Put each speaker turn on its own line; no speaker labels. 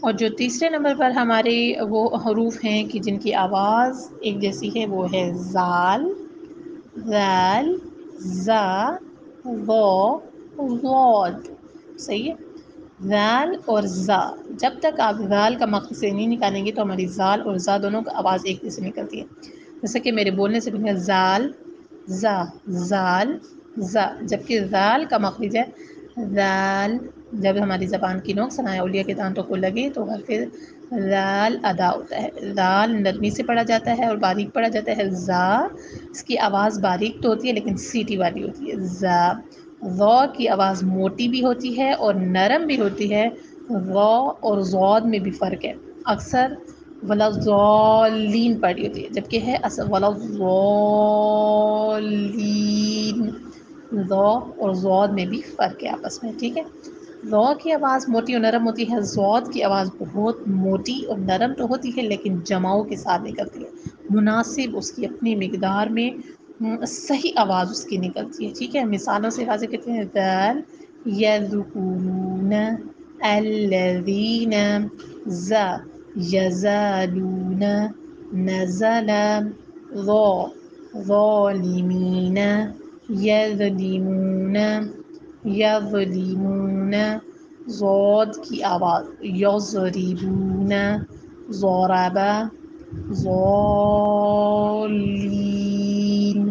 اور جو تیسرے نمبر پر ہمارے وہ حروف ہیں کہ جن کی آواز ایک جیسی ہے وہ ہے زال، ذال، زا، ضا، ضاد. صحیح ہے. ذال اور زا، جب تک آپ ذال کا مخرج سے نہیں نکالیں گے تو ہماری زال اور زا دونوں کا آواز ایک جیسے نکلتی ہے. جیسے کہ میرے بولنے سے بنیا زال، زا، زال، زا، جبکہ ذال کا مخرج ہے ذال. جب ہماری زبان کی نوک ثنایا اولیہ کے دانتوں کو لگے تو پھر ذال ادا ہوتا ہے. ذال نرمی سے پڑھا جاتا ہے اور باریک پڑھا جاتا ہے. زا اس کی آواز باریک تو ہوتی ہے لیکن سیٹی والی ہوتی ہے. زا، ضا کی آواز موٹی بھی ہوتی ہے اور نرم بھی ہوتی ہے. ضا اور ضاد میں بھی فرق ہے. اکثر وَلَضَّالِّينَ پڑھی ہوتی ہے جبکہ ہے وَلَضَّالِّينَ. ضا اور ضاد میں بھی فرق ہے آپس میں. ٹھیک ہے. ضا کی آواز موٹی اور نرم ہوتی ہے. ضاد کی آواز بہت موٹی اور نرم تو ہوتی ہے لیکن جماؤں کے ساتھ نکلتی ہے. مناسب اس کی اپنی مقدار میں صحیح آواز اس کی نکلتی ہے. ٹھیک ہے. مثالوں سے واضح کرتے ہیں. ذال یذکرون، الذین، ذا یزالون، نزل، ضا ظالمین، یظلمون، یظلمون. ضاد کی آواز یضربون، ضرب، ضالین.